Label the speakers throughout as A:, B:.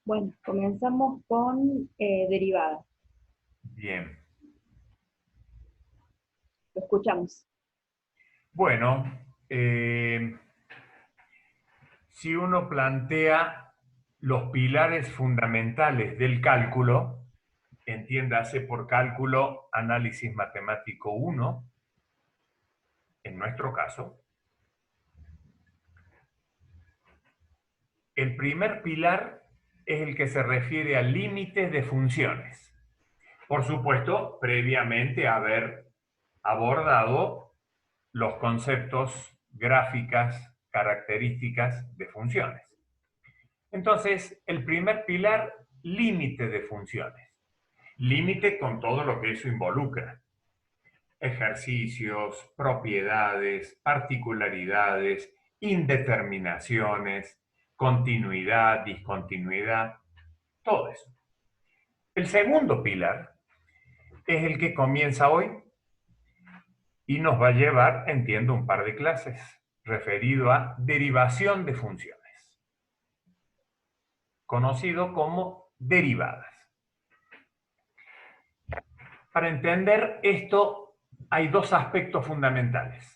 A: Bueno, comenzamos con derivadas.
B: Bien.
A: Lo escuchamos.
B: Bueno, si uno plantea los pilares fundamentales del cálculo, entiéndase por cálculo análisis matemático 1, en nuestro caso, el primer pilar es el que se refiere a límites de funciones. Por supuesto, previamente haber abordado los conceptos, gráficas, características de funciones. Entonces, el primer pilar, límite de funciones. Límite con todo lo que eso involucra. Ejercicios, propiedades, particularidades, indeterminaciones, continuidad, discontinuidad, todo eso. El segundo pilar es el que comienza hoy y nos va a llevar, entiendo, un par de clases referido a derivación de funciones, conocido como derivadas. Para entender esto hay dos aspectos fundamentales.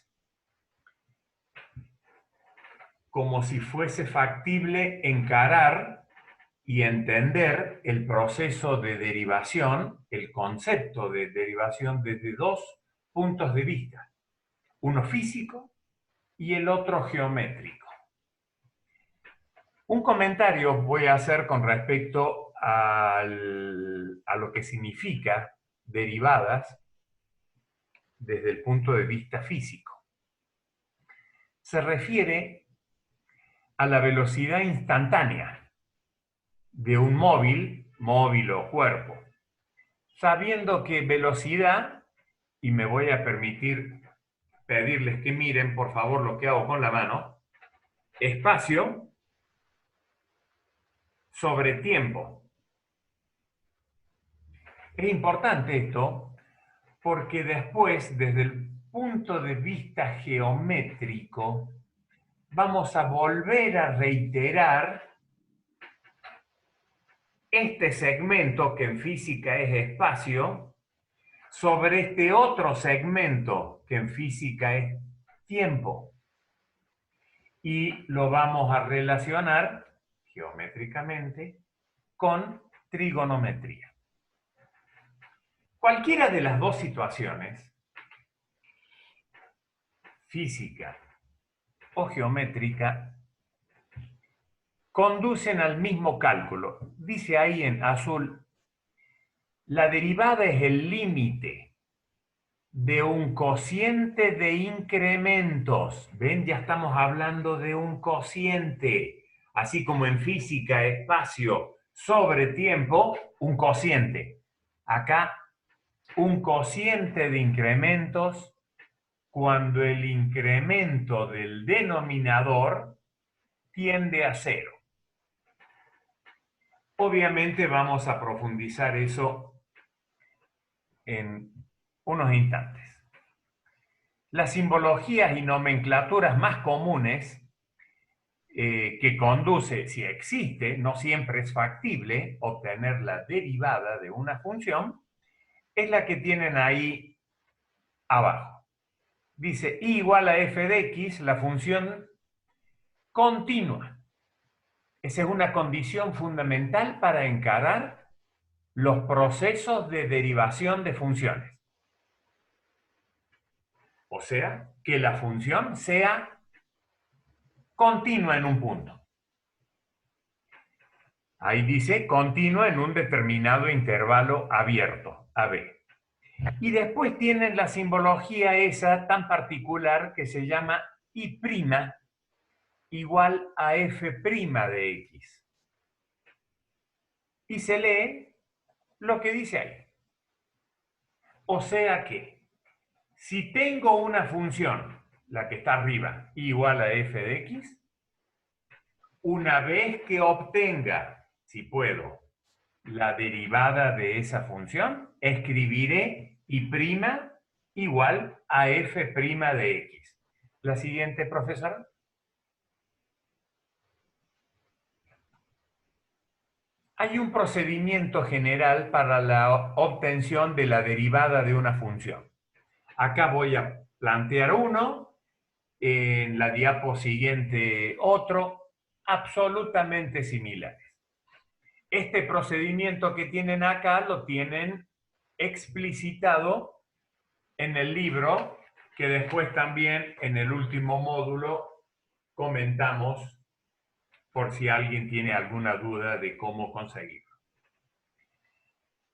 B: Como si fuese factible encarar y entender el proceso de derivación, el concepto de derivación desde dos puntos de vista, uno físico y el otro geométrico. Un comentario voy a hacer con respecto a lo que significa derivadas desde el punto de vista físico. Se refiere a la velocidad instantánea de un móvil o cuerpo, sabiendo que velocidad, y me voy a permitir pedirles que miren por favor lo que hago con la mano, espacio sobre tiempo. Es importante esto porque después, desde el punto de vista geométrico, vamos a volver a reiterar este segmento que en física es espacio sobre este otro segmento que en física es tiempo. Y lo vamos a relacionar geométricamente con trigonometría. Cualquiera de las dos situaciones, física o geométrica, conducen al mismo cálculo. Dice ahí en azul, la derivada es el límite de un cociente de incrementos. ¿Ven? Ya estamos hablando de un cociente. Así como en física, espacio sobre tiempo, un cociente. Acá, un cociente de incrementos cuando el incremento del denominador tiende a cero. Obviamente vamos a profundizar eso en unos instantes. Las simbologías y nomenclaturas más comunes que conduce, si existe, no siempre es factible obtener la derivada de una función, es la que tienen ahí abajo. Dice y igual a f de x, la función continua. Esa es una condición fundamental para encarar los procesos de derivación de funciones. O sea, que la función sea continua en un punto. Ahí dice continua en un determinado intervalo abierto, AB. Y después tienen la simbología esa tan particular que se llama I' igual a F' de X. Y se lee lo que dice ahí. O sea que, si tengo una función, la que está arriba, igual a f de x, una vez que obtenga, si puedo, la derivada de esa función, escribiré y' igual a f' de x. La siguiente, profesora. Hay un procedimiento general para la obtención de la derivada de una función. Acá voy a plantear uno, en la diapo siguiente otro, absolutamente similares. Este procedimiento que tienen acá lo tienen explicitado en el libro, que después también en el último módulo comentamos por si alguien tiene alguna duda de cómo conseguirlo.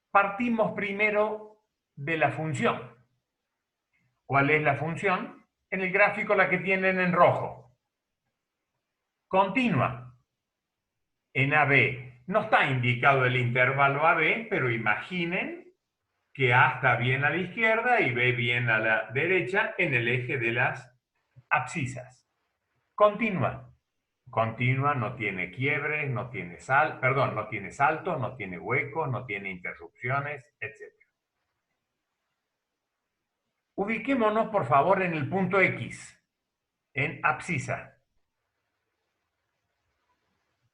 B: Partimos primero de la función. ¿Cuál es la función? En el gráfico la que tienen en rojo. Continua en AB. No está indicado el intervalo AB, pero imaginen que A está bien a la izquierda y B bien a la derecha en el eje de las abscisas. Continua. Continua, no tiene quiebres, no tiene no tiene saltos, no tiene huecos, no tiene interrupciones, etc. Ubiquémonos, por favor, en el punto X, en abscisa.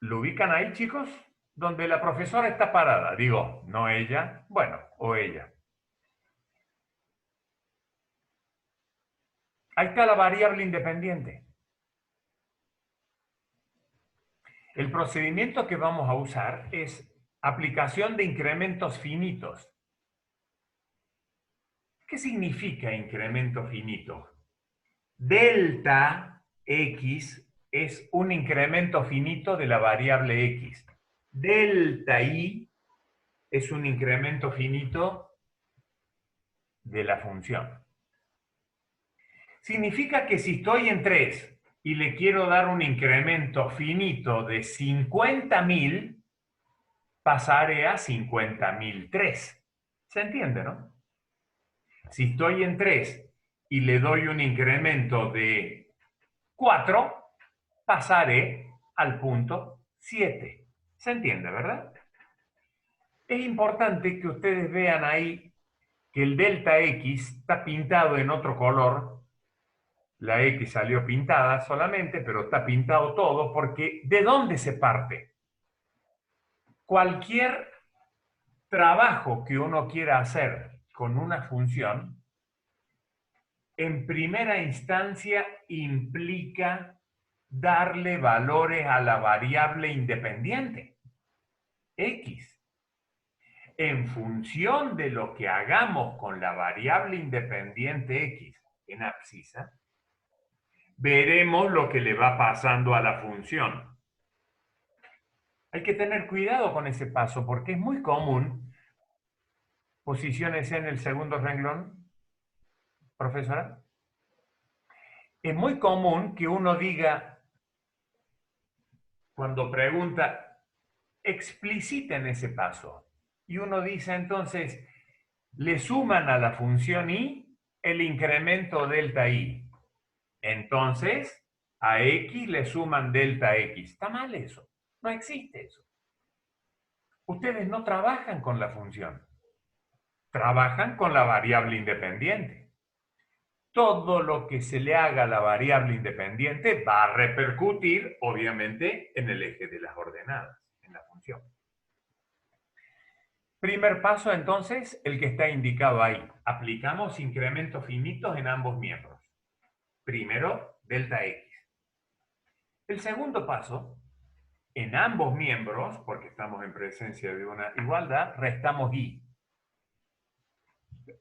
B: ¿Lo ubican ahí, chicos? Donde la profesora está parada. Digo, no ella, bueno, o ella. Ahí está la variable independiente. El procedimiento que vamos a usar es aplicación de incrementos finitos. ¿Qué significa incremento finito? Delta X es un incremento finito de la variable X. Delta Y es un incremento finito de la función. Significa que si estoy en 3 y le quiero dar un incremento finito de 50.000, pasaré a 50.003. ¿Se entiende, no? Si estoy en 3 y le doy un incremento de 4, pasaré al punto 7. ¿Se entiende, verdad? Es importante que ustedes vean ahí que el delta X está pintado en otro color. La X salió pintada solamente, pero está pintado todo porque ¿de dónde se parte? Cualquier trabajo que uno quiera hacer con una función, en primera instancia implica darle valores a la variable independiente, X. En función de lo que hagamos con la variable independiente X en abscisa, veremos lo que le va pasando a la función. Hay que tener cuidado con ese paso porque es muy común. Posiciónese en el segundo renglón, profesora. Es muy común que uno diga, cuando pregunta, expliciten ese paso. Y uno dice entonces, le suman a la función y el incremento delta y. Entonces, a x le suman delta x. Está mal eso. No existe eso. Ustedes no trabajan con la función. Trabajan con la variable independiente. Todo lo que se le haga a la variable independiente va a repercutir, obviamente, en el eje de las ordenadas, en la función. Primer paso, entonces, el que está indicado ahí. Aplicamos incrementos finitos en ambos miembros. Primero, delta x. El segundo paso, en ambos miembros, porque estamos en presencia de una igualdad, restamos y.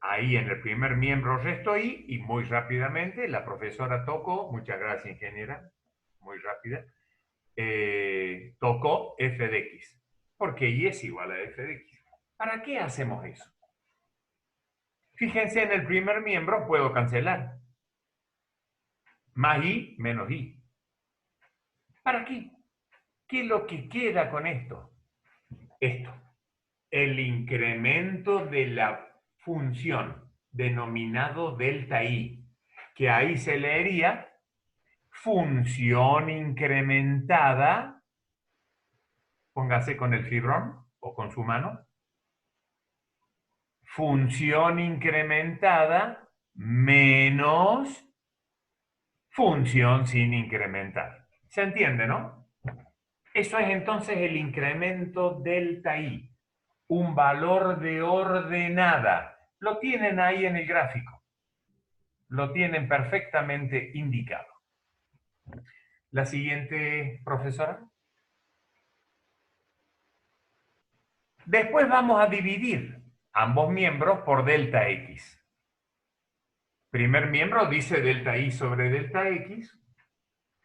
B: Ahí en el primer miembro resto y muy rápidamente la profesora tocó, muchas gracias ingeniera, muy rápida, tocó f de x, porque y es igual a f de x. ¿Para qué hacemos eso? Fíjense, en el primer miembro puedo cancelar. Más y menos y. ¿Para qué? ¿Qué es lo que queda con esto? Esto. El incremento de la función denominado delta i, que ahí se leería función incrementada, póngase con el fibrón o con su mano, función incrementada menos función sin incrementar. ¿Se entiende, no? Eso es entonces el incremento delta I, un valor de ordenada. Lo tienen ahí en el gráfico. Lo tienen perfectamente indicado. La siguiente, profesora. Después vamos a dividir ambos miembros por delta X. Primer miembro dice delta I sobre delta X.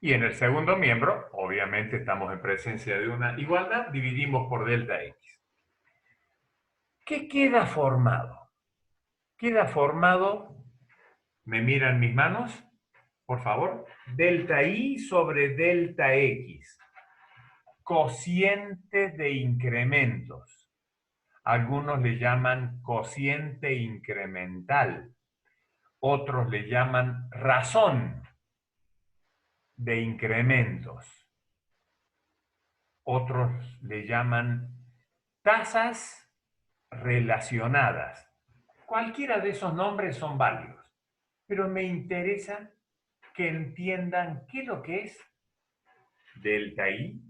B: Y en el segundo miembro, obviamente estamos en presencia de una igualdad, dividimos por delta X. ¿Qué queda formado? Queda formado, me miran mis manos, por favor, delta I sobre delta X, cociente de incrementos. Algunos le llaman cociente incremental, otros le llaman razón de incrementos, otros le llaman tasas relacionadas. Cualquiera de esos nombres son válidos, pero me interesa que entiendan qué es lo que es delta I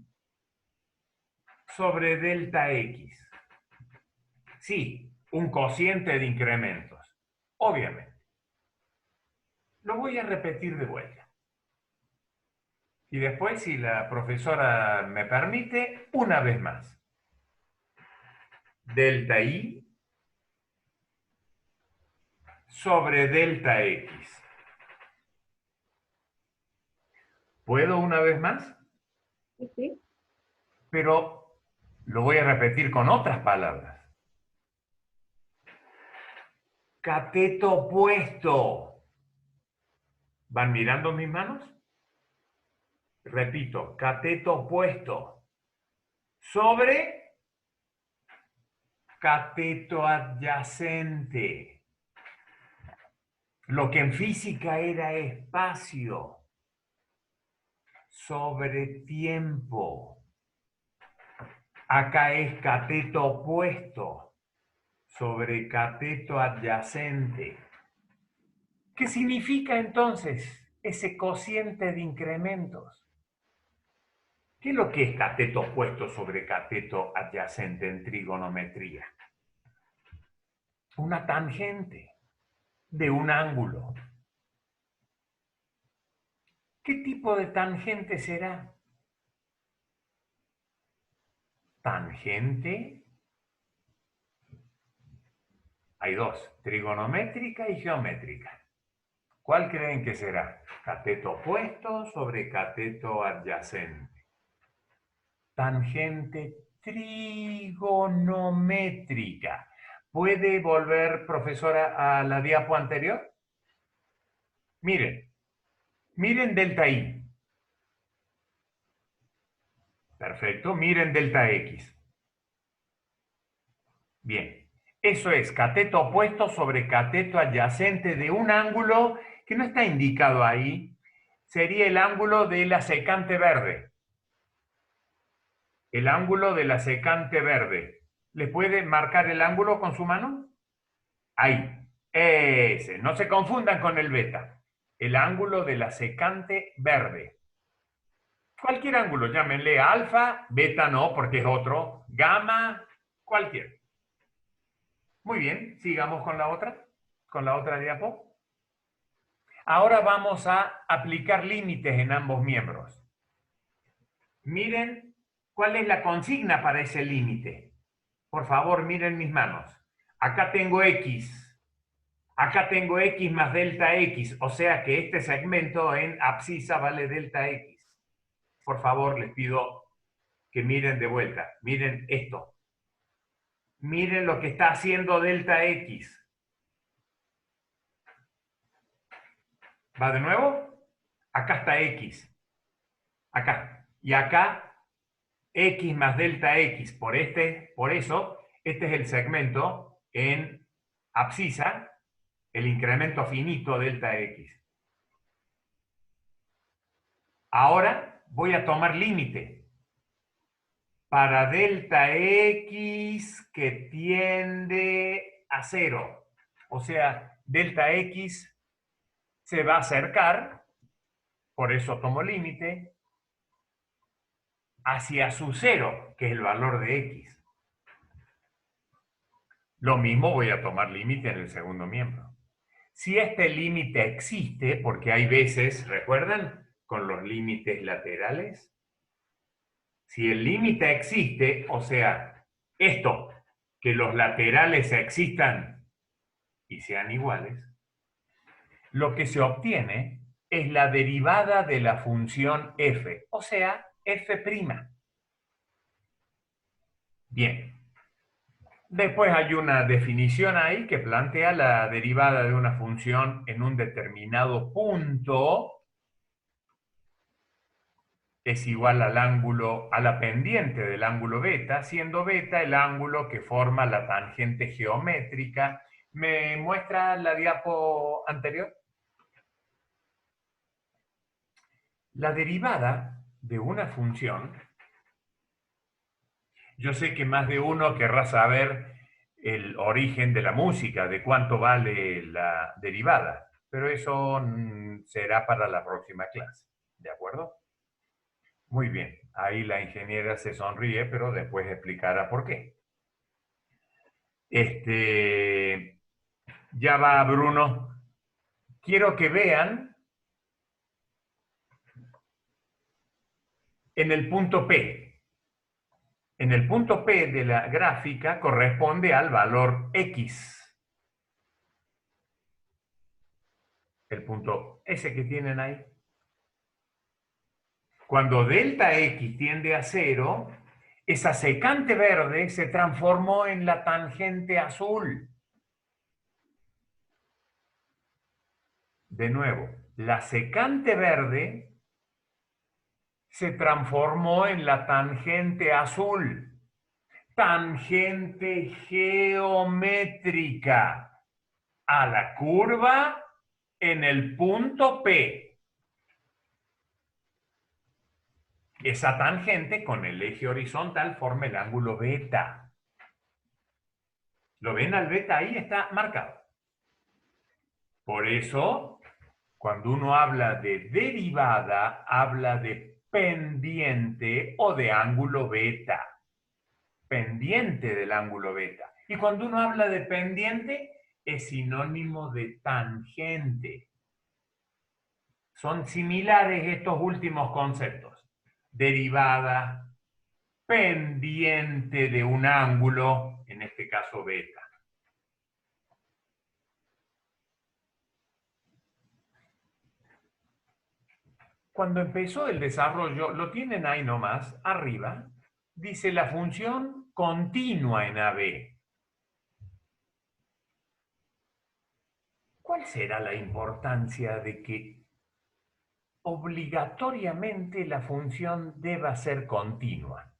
B: sobre delta X. Sí, un cociente de incrementos, obviamente. Lo voy a repetir de vuelta. Y después, si la profesora me permite, una vez más. Delta I sobre delta X. ¿Puedo una vez más?
A: Sí, sí.
B: Pero lo voy a repetir con otras palabras. Cateto opuesto. ¿Van mirando mis manos? Repito, cateto opuesto sobre cateto adyacente. Lo que en física era espacio sobre tiempo. Acá es cateto opuesto sobre cateto adyacente. ¿Qué significa entonces ese cociente de incrementos? ¿Qué es lo que es cateto opuesto sobre cateto adyacente en trigonometría? Una tangente de un ángulo. ¿Qué tipo de tangente será? Tangente. Hay dos, trigonométrica y geométrica. ¿Cuál creen que será? Cateto opuesto sobre cateto adyacente. Tangente trigonométrica. ¿Puede volver, profesora, a la diapo anterior? Miren, miren delta I. Perfecto, miren delta X. Bien, eso es cateto opuesto sobre cateto adyacente de un ángulo que no está indicado ahí. Sería el ángulo de la secante verde. El ángulo de la secante verde. ¿Le puede marcar el ángulo con su mano? Ahí. Ese. No se confundan con el beta. El ángulo de la secante verde. Cualquier ángulo, llámenle alfa, beta no, porque es otro, gamma, cualquier. Muy bien, sigamos con la otra diapo. Ahora vamos a aplicar límites en ambos miembros. Miren cuál es la consigna para ese límite. Por favor, miren mis manos. Acá tengo X. Acá tengo X más delta X. O sea que este segmento en abscisa vale delta X. Por favor, les pido que miren de vuelta. Miren esto. Miren lo que está haciendo delta X. ¿Va de nuevo? Acá está X. Acá. Y acá X más delta X. Por eso, este es el segmento en abscisa, el incremento finito delta X. Ahora voy a tomar límite para delta X que tiende a 0. O sea, delta X se va a acercar, por eso tomo límite, hacia su cero, que es el valor de x. Lo mismo voy a tomar límite en el segundo miembro. Si este límite existe, porque hay veces, ¿recuerdan? Con los límites laterales. Si el límite existe, o sea, esto, que los laterales existan y sean iguales, lo que se obtiene es la derivada de la función f, o sea, f'. Bien. Después hay una definición ahí que plantea la derivada de una función en un determinado punto es igual al ángulo, a la pendiente del ángulo beta, siendo beta el ángulo que forma la tangente geométrica. ¿Me muestra la diapo anterior? La derivada de una función, yo sé que más de uno querrá saber el origen de la música, de cuánto vale la derivada, pero eso será para la próxima clase, ¿de acuerdo? Muy bien, ahí la ingeniera se sonríe, pero después explicará por qué. Ya va Bruno. Quiero que vean en el punto P. En el punto P de la gráfica corresponde al valor X. El punto ese que tienen ahí. Cuando delta X tiende a 0, esa secante verde se transformó en la tangente azul. De nuevo, la secante verde se transformó en la tangente azul. Tangente geométrica a la curva en el punto P. Esa tangente con el eje horizontal forma el ángulo beta. ¿Lo ven al beta? Ahí está marcado. Por eso, cuando uno habla de derivada, habla de pendiente o de ángulo beta. Pendiente del ángulo beta. Y cuando uno habla de pendiente, es sinónimo de tangente. Son similares estos últimos conceptos. Derivada, pendiente de un ángulo, en este caso beta. Cuando empezó el desarrollo, lo tienen ahí nomás, arriba, dice la función continua en AB. ¿Cuál será la importancia de que obligatoriamente la función deba ser continua?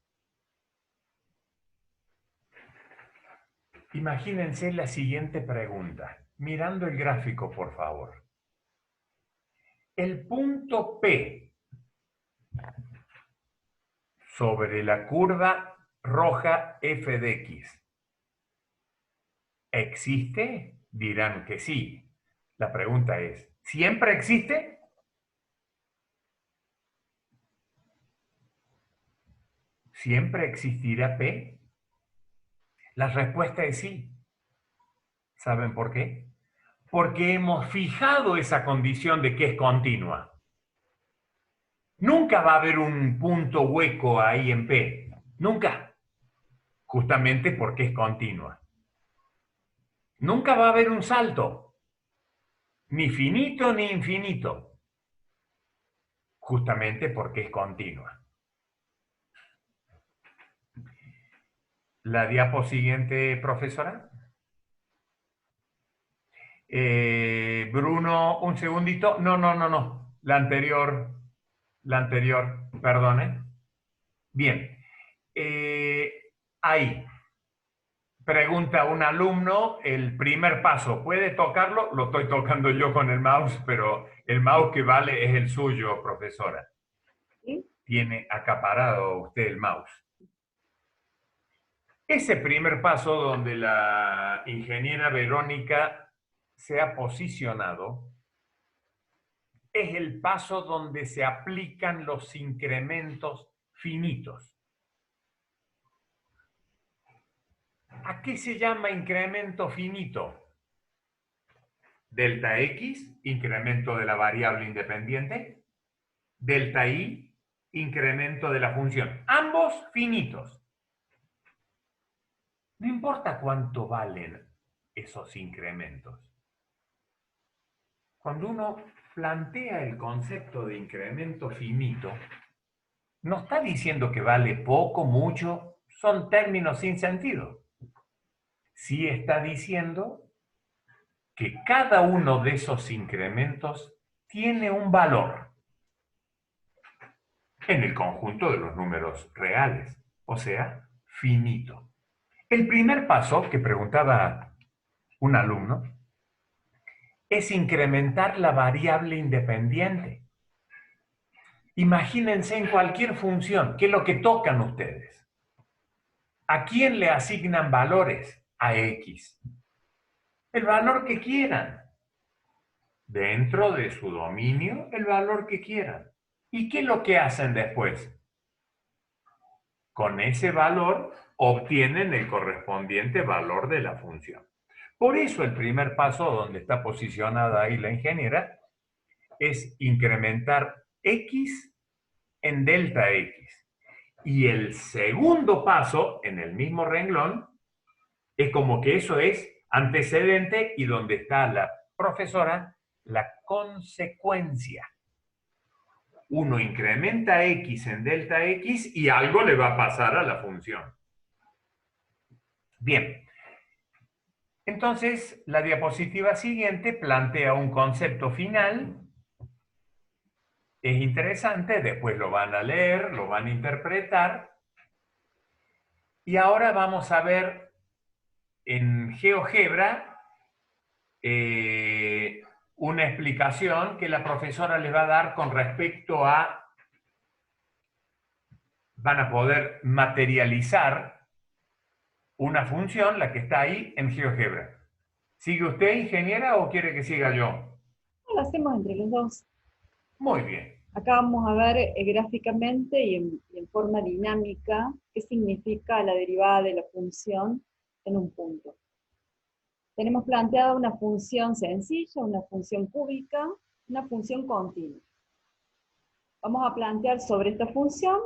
B: Imagínense la siguiente pregunta, mirando el gráfico, por favor. El punto P sobre la curva roja f de x, ¿existe? Dirán que sí. La pregunta es, ¿siempre existe? ¿Siempre existirá P? La respuesta es sí. ¿Saben por qué? Porque hemos fijado esa condición de que es continua. Nunca va a haber un punto hueco ahí en P. Nunca. Justamente porque es continua. Nunca va a haber un salto. Ni finito ni infinito. Justamente porque es continua. La diapo siguiente, profesora. Bruno, un segundito. No. La anterior, perdone. Bien. Ahí. Pregunta un alumno, el primer paso, ¿puede tocarlo? Lo estoy tocando yo con el mouse, pero el mouse que vale es el suyo, profesora.
A: ¿Sí?
B: Tiene acaparado usted el mouse. Ese primer paso donde la ingeniera Verónica se ha posicionado es el paso donde se aplican los incrementos finitos. ¿A qué se llama incremento finito? Delta X, incremento de la variable independiente. Delta Y, incremento de la función. Ambos finitos. No importa cuánto valen esos incrementos. Cuando uno plantea el concepto de incremento finito, no está diciendo que vale poco, mucho, son términos sin sentido. Sí está diciendo que cada uno de esos incrementos tiene un valor en el conjunto de los números reales, o sea, finito. El primer paso que preguntaba un alumno es incrementar la variable independiente. Imagínense en cualquier función, ¿qué es lo que tocan ustedes? ¿A quién le asignan valores? A X. El valor que quieran. Dentro de su dominio, el valor que quieran. ¿Y qué es lo que hacen después? Con ese valor obtienen el correspondiente valor de la función. Por eso el primer paso donde está posicionada ahí la ingeniera es incrementar X en delta X. Y el segundo paso, en el mismo renglón, es como que eso es antecedente y donde está la profesora, la consecuencia. Uno incrementa X en delta X y algo le va a pasar a la función. Bien. Entonces, la diapositiva siguiente plantea un concepto final. Es interesante, después lo van a leer, lo van a interpretar. Y ahora vamos a ver en GeoGebra una explicación que la profesora les va a dar con respecto a, van a poder materializar una función, la que está ahí en GeoGebra. ¿Sigue usted, ingeniera, o quiere que siga yo?
A: Lo hacemos entre los dos.
B: Muy bien.
A: Acá vamos a ver gráficamente y en forma dinámica qué significa la derivada de la función en un punto. Tenemos planteada una función sencilla, una función cúbica, una función continua. Vamos a plantear sobre esta función,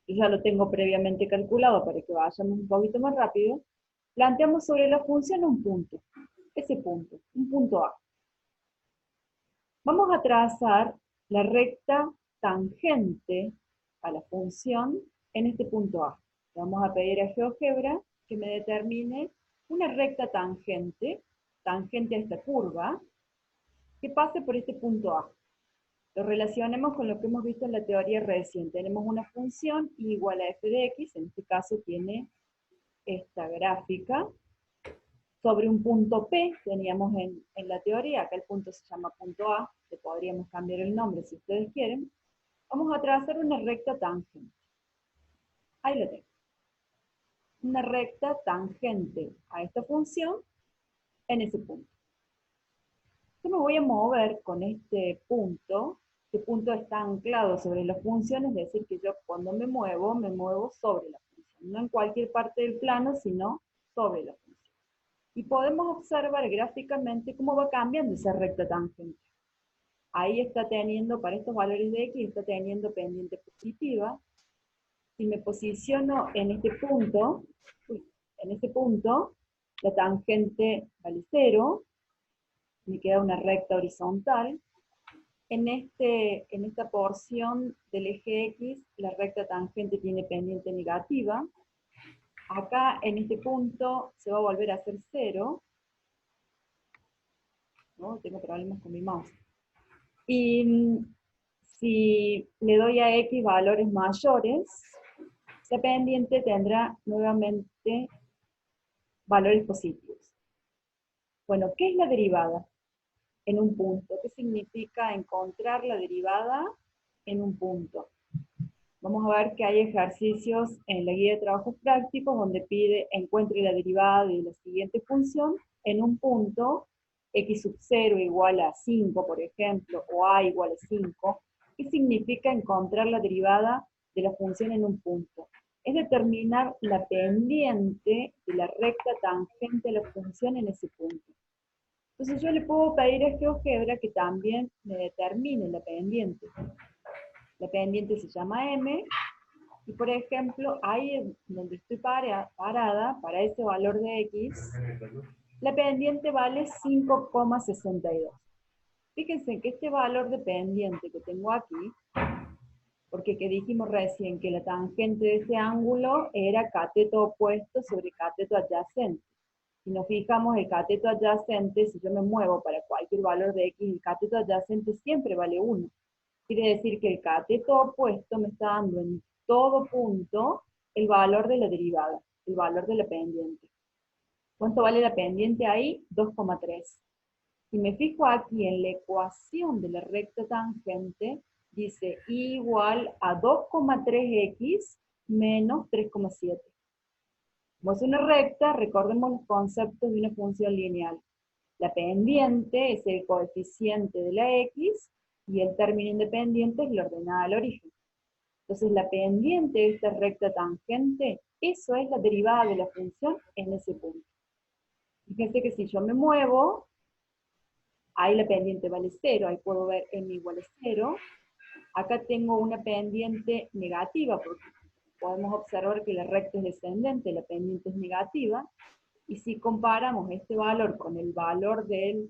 A: yo ya lo tengo previamente calculado para que vayamos un poquito más rápido. Planteamos sobre la función un punto, ese punto, un punto A. Vamos a trazar la recta tangente a la función en este punto A. Le vamos a pedir a GeoGebra que me determine una recta tangente a esta curva, que pase por este punto A. Lo relacionemos con lo que hemos visto en la teoría recién. Tenemos una función y igual a f de x, en este caso tiene esta gráfica, sobre un punto P, teníamos en la teoría, acá el punto se llama punto A, le podríamos cambiar el nombre si ustedes quieren. Vamos a trazar una recta tangente. Ahí lo tengo. Una recta tangente a esta función en ese punto. Yo me voy a mover con este punto está anclado sobre la función, es decir, que yo cuando me muevo sobre la función, no en cualquier parte del plano, sino sobre la función. Y podemos observar gráficamente cómo va cambiando esa recta tangente. Ahí está teniendo, para estos valores de x, está teniendo pendiente positiva. Si me posiciono en este punto, la tangente vale 0, me queda una recta horizontal. En esta porción del eje X, la recta tangente tiene pendiente negativa. Acá, en este punto, se va a volver a hacer 0. ¿No? Tengo problemas con mi mouse. Y si le doy a X valores mayores, esa pendiente tendrá nuevamente valores positivos. Bueno, ¿qué es la derivada en un punto? ¿Qué significa encontrar la derivada en un punto? Vamos a ver que hay ejercicios en la guía de trabajos prácticos donde pide encuentre la derivada de la siguiente función en un punto, x sub 0 igual a 5, por ejemplo, o a igual a 5. ¿Qué significa encontrar la derivada de la función en un punto. Es determinar la pendiente de la recta tangente de la función en ese punto. Entonces yo le puedo pedir a GeoGebra que también me determine la pendiente. La pendiente se llama M, y por ejemplo, ahí donde estoy parada, para ese valor de X, la pendiente vale 5,62. Fíjense que este valor de pendiente que tengo aquí, porque que dijimos recién que la tangente de este ángulo era cateto opuesto sobre cateto adyacente. Si nos fijamos, el cateto adyacente, si yo me muevo para cualquier valor de X, el cateto adyacente siempre vale 1. Quiere decir que el cateto opuesto me está dando en todo punto el valor de la derivada, el valor de la pendiente. ¿Cuánto vale la pendiente ahí? 2,3. Si me fijo aquí en la ecuación de la recta tangente, dice I igual a 2,3x menos 3,7. Como es una recta, recordemos los conceptos de una función lineal. La pendiente es el coeficiente de la x y el término independiente es la ordenada al origen. Entonces la pendiente de esta recta tangente, eso es la derivada de la función en ese punto. Fíjense que si yo me muevo, ahí la pendiente vale 0, ahí puedo ver m igual a 0. Acá tengo una pendiente negativa, porque podemos observar que la recta es descendente, la pendiente es negativa, y si comparamos este valor con el valor de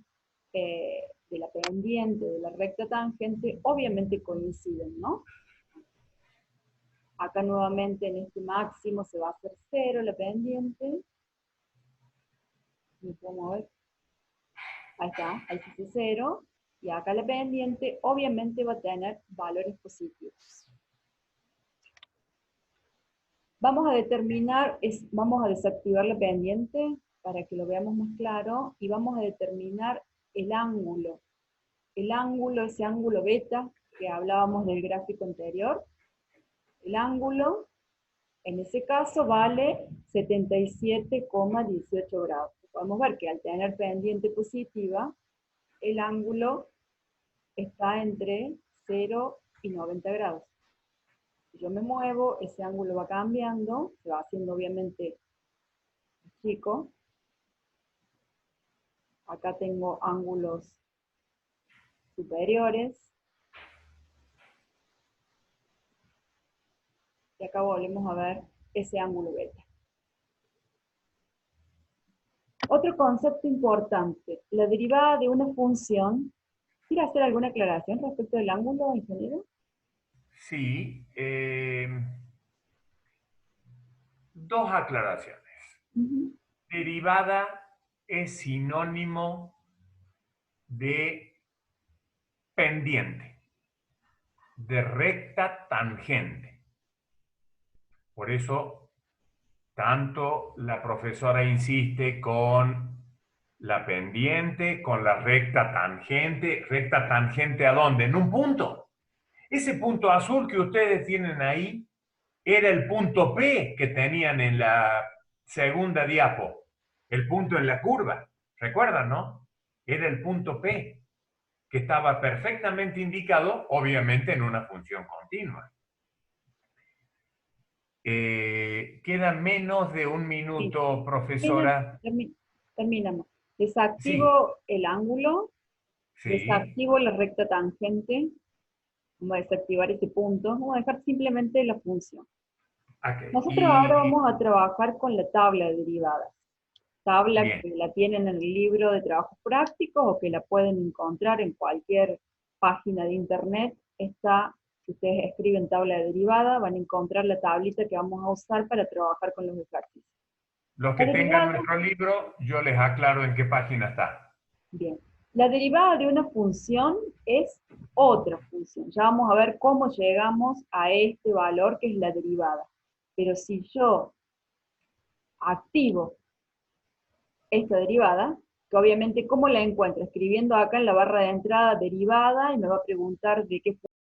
A: la pendiente de la recta tangente, obviamente coinciden, ¿no? Acá nuevamente en este máximo se va a hacer 0 la pendiente. Me puedo mover. Ahí está, ahí se hace 0. Y acá la pendiente obviamente va a tener valores positivos. Vamos a determinar, vamos a desactivar la pendiente para que lo veamos más claro, y vamos a determinar el ángulo. El ángulo, ese ángulo beta que hablábamos del gráfico anterior, el ángulo, en ese caso, vale 77,18 grados. Podemos ver que al tener pendiente positiva, el ángulo está entre 0 y 90 grados. Si yo me muevo, ese ángulo va cambiando, se va haciendo obviamente chico. Acá tengo ángulos superiores. Y acá volvemos a ver ese ángulo beta. Otro concepto importante, la derivada de una función. ¿Quiere hacer alguna aclaración respecto del ángulo, ingeniero?
B: Sí, dos aclaraciones. Derivada es sinónimo de pendiente, de recta tangente. Por eso, tanto la profesora insiste con la pendiente, con la recta tangente ¿a dónde? En un punto. Ese punto azul que ustedes tienen ahí era el punto P que tenían en la segunda diapo, el punto en la curva. ¿Recuerdan, no? Era el punto P, que estaba perfectamente indicado, obviamente, en una función continua. Queda menos de un minuto,
A: Sí.
B: profesora.
A: Terminamos. Desactivo
B: Sí,
A: el ángulo,
B: sí.
A: desactivo la recta tangente, vamos a desactivar ese punto, vamos a dejar simplemente la función.
B: Okay.
A: Nosotros ahora vamos a trabajar con la tabla de derivadas. Tabla
B: Bien.
A: que la tienen en el libro de trabajos prácticos o que la pueden encontrar en cualquier página de internet. Está, si ustedes escriben tabla de derivada, van a encontrar la tablita que vamos a usar para trabajar con los ejercicios.
B: Los
A: La
B: que tengan
A: derivada,
B: nuestro libro, yo les aclaro en qué página está.
A: bien. La derivada de una función es otra función. Ya vamos a ver cómo llegamos a este valor que es la derivada. Pero si yo activo esta derivada, que obviamente, ¿cómo la encuentro? Escribiendo acá en la barra de entrada derivada, y me va a preguntar de qué